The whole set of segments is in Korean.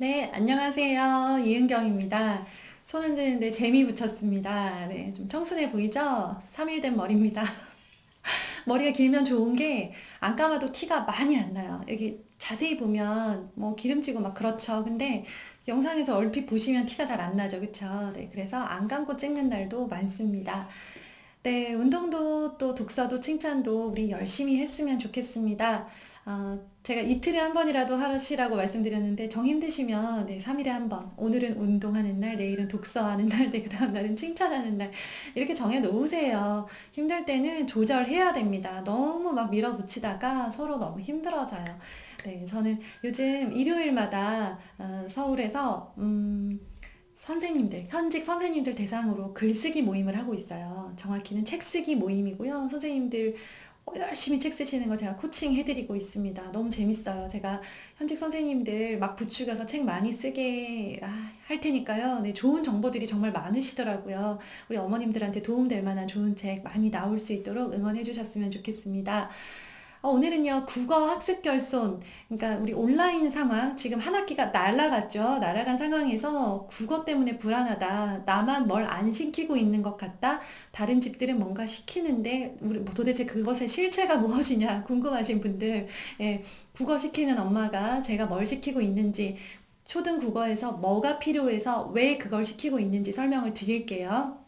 네, 안녕하세요. 이은경입니다. 손 흔드는데 재미 붙였습니다. 네, 좀 청순해 보이죠? 3일 된 머리입니다. 머리가 길면 좋은 게 안 감아도 티가 많이 안 나요. 여기 자세히 보면 뭐 기름지고 막 그렇죠. 근데 영상에서 얼핏 보시면 티가 잘 안 나죠. 그쵸? 네, 그래서 안 감고 찍는 날도 많습니다. 네, 운동도 또 독서도 칭찬도 우리 열심히 했으면 좋겠습니다. 제가 이틀에 한 번이라도 하시라고 말씀드렸는데 정 힘드시면 네, 3일에 한 번. 오늘은 운동하는 날, 내일은 독서하는 날, 네, 그 다음 날은 칭찬하는 날. 이렇게 정해 놓으세요. 힘들 때는 조절해야 됩니다. 너무 막 밀어붙이다가 서로 너무 힘들어져요. 네, 저는 요즘 일요일마다 서울에서 선생님들, 현직 선생님들 대상으로 글쓰기 모임을 하고 있어요. 정확히는 책쓰기 모임이고요. 선생님들 열심히 책 쓰시는 거 제가 코칭 해드리고 있습니다. 너무 재밌어요. 제가 현직 선생님들 막 부추겨서 책 많이 쓰게 할 테니까요. 네, 좋은 정보들이 정말 많으시더라고요. 우리 어머님들한테 도움될 만한 좋은 책 많이 나올 수 있도록 응원해 주셨으면 좋겠습니다. 오늘은요, 국어 학습 결손. 그러니까 우리 온라인 상황, 지금 한 학기가 날아갔죠. 날아간 상황에서 국어 때문에 불안하다. 나만 뭘 안 시키고 있는 것 같다. 다른 집들은 뭔가 시키는데, 우리 뭐 도대체 그것의 실체가 무엇이냐 궁금하신 분들, 예, 국어 시키는 엄마가 제가 뭘 시키고 있는지, 초등 국어에서 뭐가 필요해서 왜 그걸 시키고 있는지 설명을 드릴게요.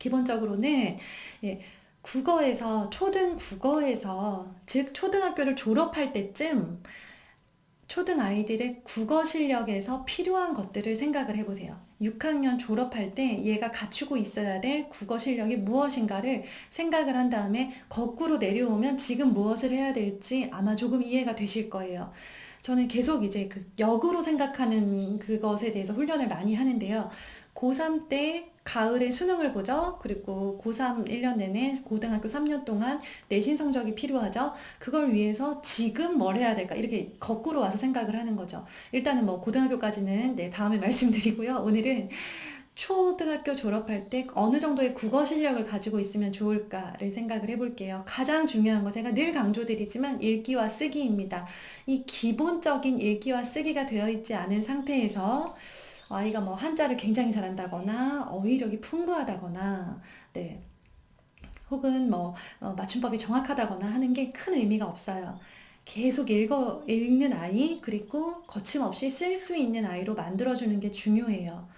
기본적으로는 예, 국어에서 초등 국어에서 즉 초등학교를 졸업할 때쯤 초등 아이들의 국어 실력에서 필요한 것들을 생각을 해보세요. 6학년 졸업할 때 얘가 갖추고 있어야 될 국어 실력이 무엇인가를 생각을 한 다음에 거꾸로 내려오면 지금 무엇을 해야 될지 아마 조금 이해가 되실 거예요. 저는 계속 이제 그 역으로 생각하는 그것에 대해서 훈련을 많이 하는데요. 고3 때 가을에 수능을 보죠. 그리고 고3 1년 내내 고등학교 3년 동안 내신 성적이 필요하죠. 그걸 위해서 지금 뭘 해야 될까? 이렇게 거꾸로 와서 생각을 하는 거죠. 일단은 뭐 고등학교까지는 네, 다음에 말씀드리고요. 오늘은 초등학교 졸업할 때 어느 정도의 국어 실력을 가지고 있으면 좋을까를 생각을 해볼게요. 가장 중요한 거 제가 늘 강조드리지만 읽기와 쓰기입니다. 이 기본적인 읽기와 쓰기가 되어 있지 않은 상태에서 아이가 뭐 한자를 굉장히 잘한다거나 어휘력이 풍부하다거나 네, 혹은 뭐 맞춤법이 정확하다거나 하는 게 큰 의미가 없어요. 계속 읽는 아이 그리고 거침없이 쓸 수 있는 아이로 만들어주는 게 중요해요.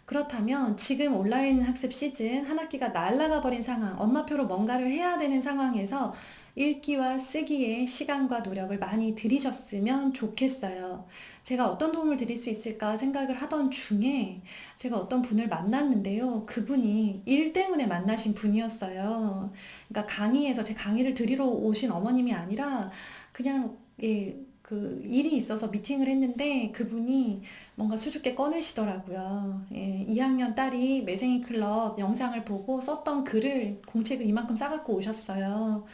그렇다면 지금 온라인 학습 시즌 한 학기가 날아가 버린 상황, 엄마표로 뭔가를 해야 되는 상황에서 읽기와 쓰기에 시간과 노력을 많이 들이셨으면 좋겠어요. 제가 어떤 도움을 드릴 수 있을까 생각을 하던 중에 제가 어떤 분을 만났는데요. 그분이 일 때문에 만나신 분이었어요. 그러니까 강의에서 제 강의를 들으러 오신 어머님이 아니라 그냥 예, 그 일이 있어서 미팅을 했는데 그분이 뭔가 수줍게 꺼내시더라고요. 예, 2학년 딸이 매생이 클럽 영상을 보고 썼던 글을 공책을 이만큼 싸갖고 오셨어요.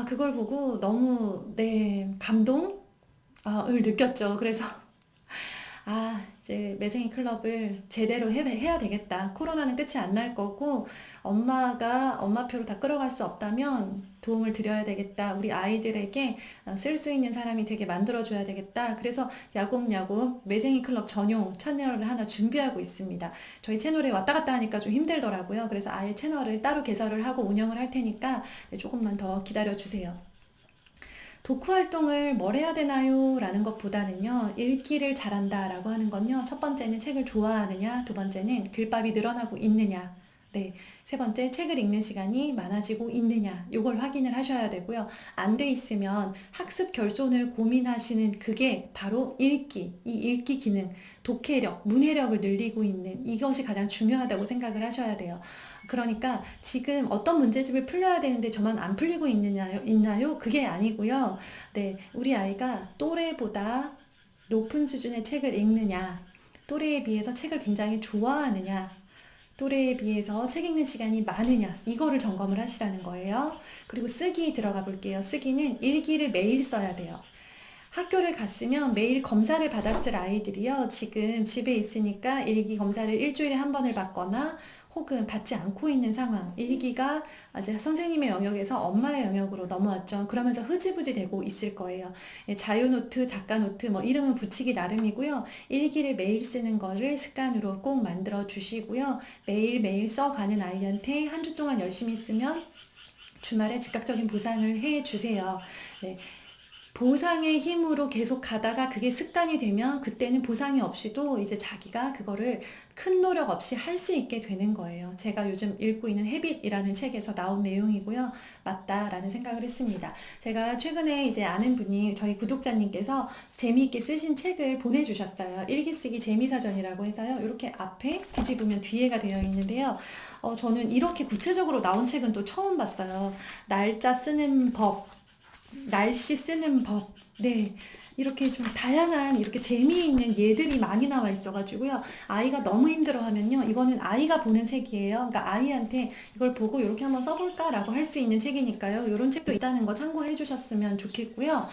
그걸 보고 너무, 네, 을 느꼈죠. 그래서 이제 매생이 클럽을 제대로 해야 되겠다. 코로나는 끝이 안 날 거고, 엄마가 엄마표로 다 끌어갈 수 없다면 도움을 드려야 되겠다. 우리 아이들에게 쓸 수 있는 사람이 되게 만들어줘야 되겠다. 그래서 야곱야곱 매생이 클럽 전용 채널을 하나 준비하고 있습니다. 저희 채널에 왔다 갔다 하니까 좀 힘들더라고요. 그래서 아예 채널을 따로 개설을 하고 운영을 할 테니까 네, 조금만 더 기다려 주세요. 독후 활동을 뭘 해야 되나요? 라는 것보다는요, 읽기를 잘한다 라고 하는 건요, 첫 번째는 책을 좋아하느냐, 두 번째는 글밥이 늘어나고 있느냐, 네, 세 번째 책을 읽는 시간이 많아지고 있느냐, 요걸 확인을 하셔야 되고요. 안 돼 있으면 학습 결손을 고민하시는 그게 바로 읽기, 이 읽기 기능, 독해력, 문해력을 늘리고 있는 이것이 가장 중요하다고 생각을 하셔야 돼요. 그러니까 지금 어떤 문제집을 풀려야 되는데 저만 안 풀리고 있나요? 그게 아니고요. 네, 우리 아이가 또래보다 높은 수준의 책을 읽느냐, 또래에 비해서 책을 굉장히 좋아하느냐, 또래에 비해서 책 읽는 시간이 많으냐, 이거를 점검을 하시라는 거예요. 그리고 쓰기 들어가 볼게요. 쓰기는 일기를 매일 써야 돼요. 학교를 갔으면 매일 검사를 받았을 아이들이요. 지금 집에 있으니까 일기 검사를 일주일에 한 번을 받거나 혹은 받지 않고 있는 상황, 일기가 이제 선생님의 영역에서 엄마의 영역으로 넘어왔죠. 그러면서 흐지부지 되고 있을 거예요. 예, 자유노트, 작가노트, 뭐 이름은 붙이기 나름이고요. 일기를 매일 쓰는 거를 습관으로 꼭 만들어 주시고요. 매일매일 써가는 아이한테 한 주 동안 열심히 쓰면 주말에 즉각적인 보상을 해 주세요. 네. 보상의 힘으로 계속 가다가 그게 습관이 되면 그때는 보상이 없이도 이제 자기가 그거를 큰 노력 없이 할 수 있게 되는 거예요. 제가 요즘 읽고 있는 헤빗이라는 책에서 나온 내용이고요. 맞다라는 생각을 했습니다. 제가 최근에 이제 아는 분이 저희 구독자님께서 재미있게 쓰신 책을 보내주셨어요. 일기 쓰기 재미사전이라고 해서요. 이렇게 앞에 뒤집으면 뒤에가 되어 있는데요. 저는 이렇게 구체적으로 나온 책은 또 처음 봤어요. 날짜 쓰는 법, 날씨 쓰는 법, 네. 이렇게 좀 다양한 이렇게 재미있는 예들이 많이 나와 있어가지고요. 아이가 너무 힘들어하면요. 이거는 아이가 보는 책이에요. 그러니까 아이한테 이걸 보고 이렇게 한번 써볼까라고 할 수 있는 책이니까요. 이런 책도 있다는 거 참고해 주셨으면 좋겠고요.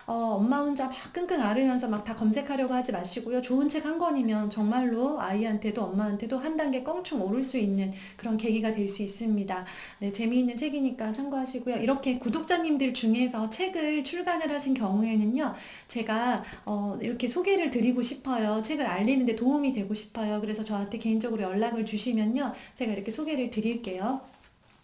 엄마 혼자 막 끙끙 앓으면서 막 다 검색하려고 하지 마시고요. 좋은 책 한 권이면 정말로 아이한테도 엄마한테도 한 단계 껑충 오를 수 있는 그런 계기가 될 수 있습니다. 네, 재미있는 책이니까 참고하시고요. 이렇게 구독자님들 중에서 책을 출간을 하신 경우에는요. 제가 이렇게 소개를 드리고 싶어요. 책을 알리는데 도움이 되고 싶어요. 그래서 저한테 개인적으로 연락을 주시면요. 제가 이렇게 소개를 드릴게요.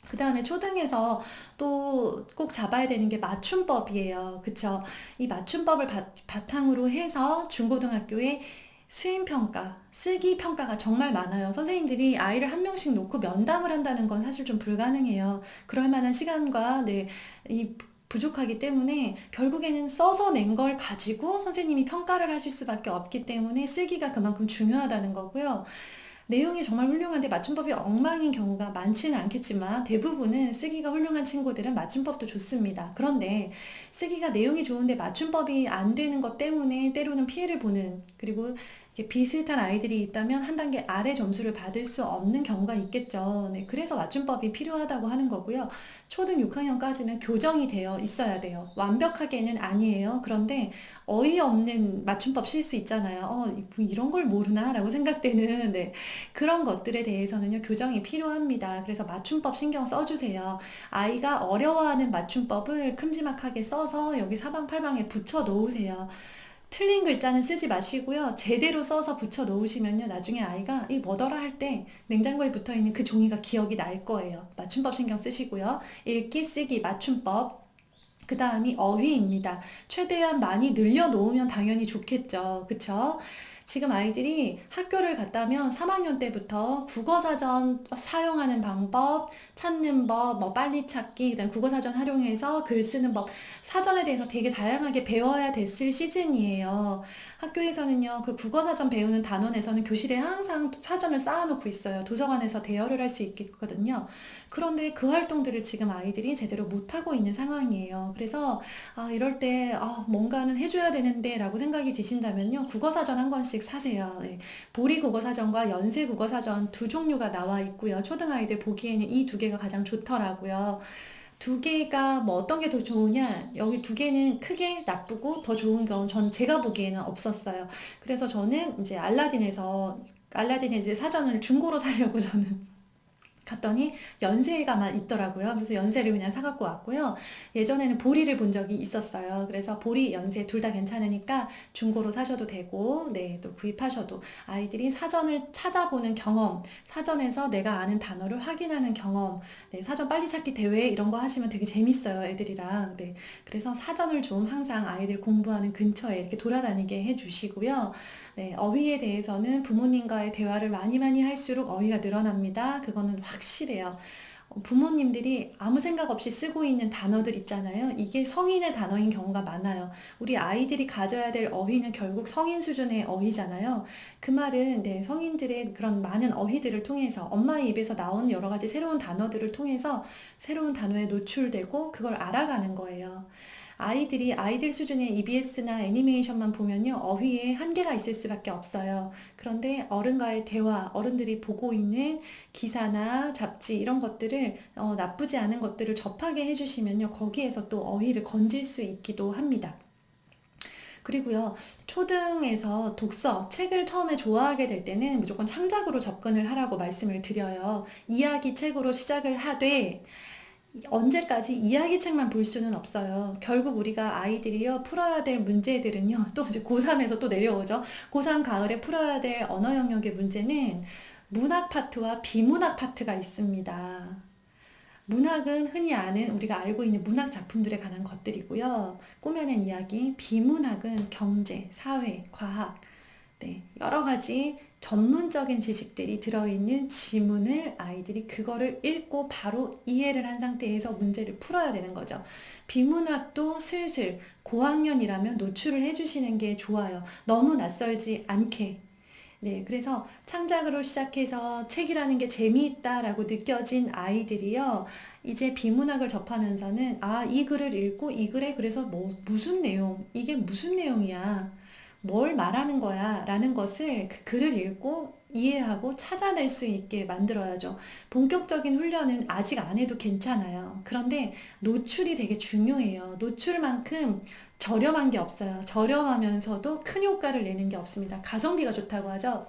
그 다음에 초등에서 또 꼭 잡아야 되는 게 맞춤법이에요. 그쵸? 이 맞춤법을 바탕으로 해서 중고등학교에 수행평가, 쓰기평가가 정말 많아요. 선생님들이 아이를 한 명씩 놓고 면담을 한다는 건 사실 좀 불가능해요. 그럴 만한 시간과 네, 이 부족하기 때문에 결국에는 써서 낸 걸 가지고 선생님이 평가를 하실 수밖에 없기 때문에 쓰기가 그만큼 중요하다는 거고요. 내용이 정말 훌륭한데 맞춤법이 엉망인 경우가 많지는 않겠지만 대부분은 쓰기가 훌륭한 친구들은 맞춤법도 좋습니다. 그런데 쓰기가 내용이 좋은데 맞춤법이 안 되는 것 때문에 때로는 피해를 보는, 그리고 비슷한 아이들이 있다면 한 단계 아래 점수를 받을 수 없는 경우가 있겠죠. 네, 그래서 맞춤법이 필요하다고 하는 거고요. 초등 6학년까지는 교정이 되어 있어야 돼요. 완벽하게는 아니에요. 그런데 어이없는 맞춤법 실수 있잖아요. 뭐 이런 걸 모르나? 라고 생각되는, 네, 그런 것들에 대해서는요, 교정이 필요합니다. 그래서 맞춤법 신경 써주세요. 아이가 어려워하는 맞춤법을 큼지막하게 써서 여기 사방팔방에 붙여 놓으세요. 틀린 글자는 쓰지 마시고요. 제대로 써서 붙여 놓으시면요. 나중에 아이가 이 뭐더라 할 때 냉장고에 붙어 있는 그 종이가 기억이 날 거예요. 맞춤법 신경 쓰시고요. 읽기, 쓰기, 맞춤법. 그 다음이 어휘입니다. 최대한 많이 늘려놓으면 당연히 좋겠죠. 그쵸? 지금 아이들이 학교를 갔다면 3학년 때부터 국어사전 사용하는 방법, 찾는 법, 뭐 빨리 찾기, 그다음 국어사전 활용해서 글 쓰는 법, 사전에 대해서 되게 다양하게 배워야 됐을 시즌이에요. 학교에서는요, 그 국어사전 배우는 단원에서는 교실에 항상 사전을 쌓아놓고 있어요. 도서관에서 대여를 할 수 있거든요. 그런데 그 활동들을 지금 아이들이 제대로 못하고 있는 상황이에요. 그래서 이럴 때 뭔가는 해줘야 되는데 라고 생각이 드신다면요. 국어사전 한 권씩 사세요. 네. 보리 국어사전과 연세 국어사전 두 종류가 나와 있고요. 초등아이들 보기에는 이 두 개가 가장 좋더라고요. 두 개가 뭐 어떤 게 더 좋으냐? 여기 두 개는 크게 나쁘고 더 좋은 경우 전 제가 보기에는 없었어요. 그래서 저는 이제 알라딘에 이제 사전을 중고로 사려고 저는 갔더니 연세가만 있더라고요. 그래서 연세를 그냥 사갖고 왔고요. 예전에는 보리를 본 적이 있었어요. 그래서 보리, 연세 둘 다 괜찮으니까 중고로 사셔도 되고, 네, 또 구입하셔도 아이들이 사전을 찾아보는 경험, 사전에서 내가 아는 단어를 확인하는 경험, 네, 사전 빨리 찾기 대회 이런 거 하시면 되게 재밌어요, 애들이랑. 네, 그래서 사전을 좀 항상 아이들 공부하는 근처에 이렇게 돌아다니게 해주시고요. 네, 어휘에 대해서는 부모님과의 대화를 많이 할수록 어휘가 늘어납니다. 그거는 확실해요. 부모님들이 아무 생각 없이 쓰고 있는 단어들 있잖아요. 이게 성인의 단어인 경우가 많아요. 우리 아이들이 가져야 될 어휘는 결국 성인 수준의 어휘잖아요. 그 말은 네, 성인들의 그런 많은 어휘들을 통해서 엄마의 입에서 나온 여러 가지 새로운 단어들을 통해서 새로운 단어에 노출되고 그걸 알아가는 거예요. 아이들이 아이들 수준의 EBS나 애니메이션만 보면요, 어휘에 한계가 있을 수밖에 없어요. 그런데 어른과의 대화, 어른들이 보고 있는 기사나 잡지 이런 것들을 나쁘지 않은 것들을 접하게 해주시면요, 거기에서 또 어휘를 건질 수 있기도 합니다. 그리고요, 초등에서 독서, 책을 처음에 좋아하게 될 때는 무조건 창작으로 접근을 하라고 말씀을 드려요. 이야기 책으로 시작을 하되, 언제까지 이야기책만 볼 수는 없어요. 결국 우리가 아이들이요, 풀어야 될 문제들은요, 또 이제 고3에서 또 내려오죠. 고3 가을에 풀어야 될 언어 영역의 문제는 문학 파트와 비문학 파트가 있습니다. 문학은 흔히 아는 우리가 알고 있는 문학 작품들에 관한 것들이고요. 꾸며낸 이야기, 비문학은 경제, 사회, 과학, 네, 여러 가지 전문적인 지식들이 들어있는 지문을 아이들이 그거를 읽고 바로 이해를 한 상태에서 문제를 풀어야 되는 거죠. 비문학도 슬슬 고학년이라면 노출을 해주시는 게 좋아요. 너무 낯설지 않게. 네, 그래서 창작으로 시작해서 책이라는 게 재미있다라고 느껴진 아이들이요, 이제 비문학을 접하면서는, 아, 이 글을 읽고 이 글에 그래서 뭐, 무슨 내용, 이게 무슨 내용이야, 뭘 말하는 거야, 라는 것을 그 글을 읽고 이해하고 찾아낼 수 있게 만들어야죠. 본격적인 훈련은 아직 안 해도 괜찮아요. 그런데 노출이 되게 중요해요. 노출만큼 저렴한 게 없어요. 저렴하면서도 큰 효과를 내는 게 없습니다. 가성비가 좋다고 하죠.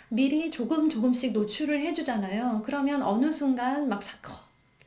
미리 조금 조금씩 노출을 해주잖아요. 그러면 어느 순간 막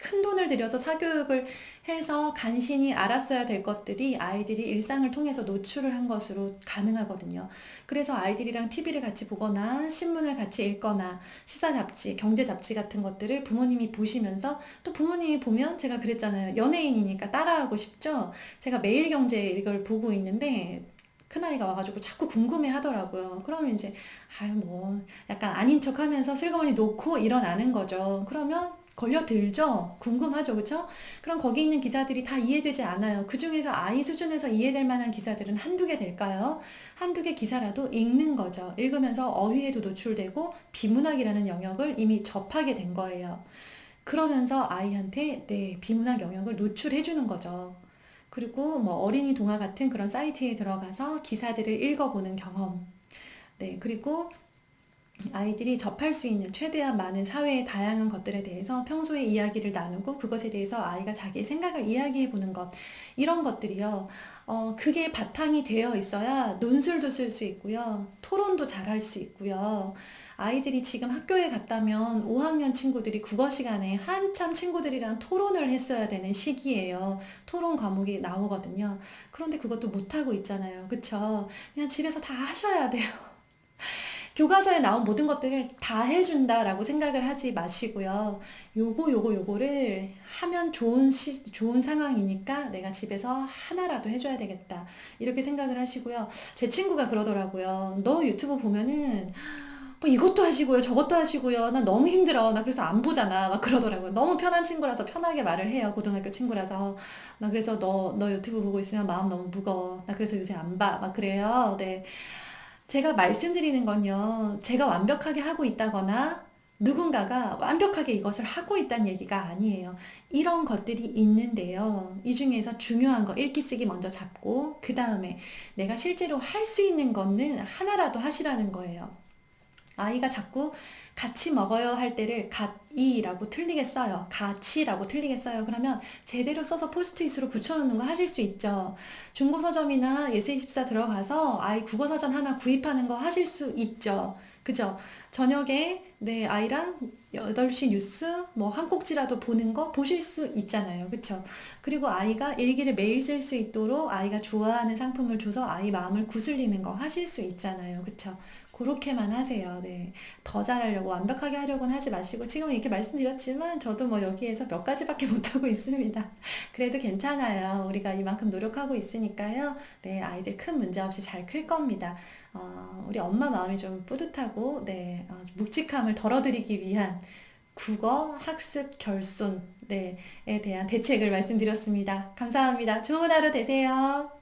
큰 돈을 들여서 사교육을 해서 간신히 알았어야 될 것들이 아이들이 일상을 통해서 노출을 한 것으로 가능하거든요. 그래서 아이들이랑 TV를 같이 보거나 신문을 같이 읽거나 시사 잡지, 경제 잡지 같은 것들을 부모님이 보시면서, 또 부모님이 보면, 제가 그랬잖아요, 연예인이니까 따라하고 싶죠. 제가 매일경제 이걸 보고 있는데 큰아이가 와가지고 자꾸 궁금해 하더라고요. 그러면 이제, 아유, 뭐, 약간 아닌 척 하면서 슬그머니 놓고 일어나는 거죠. 그러면 걸려들죠? 궁금하죠, 그쵸? 그럼 거기 있는 기사들이 다 이해되지 않아요. 그 중에서 아이 수준에서 이해될 만한 기사들은 한두 개 될까요? 한두 개 기사라도 읽는 거죠. 읽으면서 어휘에도 노출되고 비문학이라는 영역을 이미 접하게 된 거예요. 그러면서 아이한테, 네, 비문학 영역을 노출해 주는 거죠. 그리고 뭐 어린이 동화 같은 그런 사이트에 들어가서 기사들을 읽어보는 경험. 네, 그리고 아이들이 접할 수 있는 최대한 많은 사회의 다양한 것들에 대해서 평소에 이야기를 나누고 그것에 대해서 아이가 자기의 생각을 이야기해 보는 것. 이런 것들이요. 그게 바탕이 되어 있어야 논술도 쓸 수 있고요. 토론도 잘 할 수 있고요. 아이들이 지금 학교에 갔다면 5학년 친구들이 국어 시간에 한참 친구들이랑 토론을 했어야 되는 시기예요. 토론 과목이 나오거든요. 그런데 그것도 못하고 있잖아요. 그쵸? 그냥 집에서 다 하셔야 돼요. 교과서에 나온 모든 것들을 다 해준다라고 생각을 하지 마시고요. 요거를 하면 좋은 상황이니까 내가 집에서 하나라도 해줘야 되겠다. 이렇게 생각을 하시고요. 제 친구가 그러더라고요. 너 유튜브 보면은 뭐 이것도 하시고요, 저것도 하시고요. 나 너무 힘들어. 나 그래서 안 보잖아. 막 그러더라고요. 너무 편한 친구라서 편하게 말을 해요. 고등학교 친구라서. 나 그래서 너 유튜브 보고 있으면 마음 너무 무거워. 나 그래서 요새 안 봐. 막 그래요. 네. 제가 말씀드리는 건요, 제가 완벽하게 하고 있다거나 누군가가 완벽하게 이것을 하고 있다는 얘기가 아니에요. 이런 것들이 있는데요. 이 중에서 중요한 거, 읽기 쓰기 먼저 잡고, 그 다음에 내가 실제로 할 수 있는 거는 하나라도 하시라는 거예요. 아이가 자꾸 같이 먹어요 할 때를 갓이라고 틀리게 써요. 같이라고 틀리게 써요. 그러면 제대로 써서 포스트잇으로 붙여놓는 거 하실 수 있죠. 중고서점이나 예스24 들어가서 아이 국어사전 하나 구입하는 거 하실 수 있죠. 그죠? 저녁에 내 아이랑 8시 뉴스 뭐 한 꼭지라도 보는 거 보실 수 있잖아요. 그쵸? 그리고 아이가 일기를 매일 쓸 수 있도록 아이가 좋아하는 상품을 줘서 아이 마음을 구슬리는 거 하실 수 있잖아요. 그쵸? 그렇게만 하세요. 네. 더 잘하려고 완벽하게 하려고는 하지 마시고, 지금 이렇게 말씀드렸지만 저도 뭐 여기에서 몇 가지밖에 못하고 있습니다. 그래도 괜찮아요. 우리가 이만큼 노력하고 있으니까요. 네, 아이들 큰 문제 없이 잘 클 겁니다. 우리 엄마 마음이 좀 뿌듯하고, 네, 묵직함을 덜어드리기 위한 국어 학습 결손, 네, 에 대한 대책을 말씀드렸습니다. 감사합니다. 좋은 하루 되세요.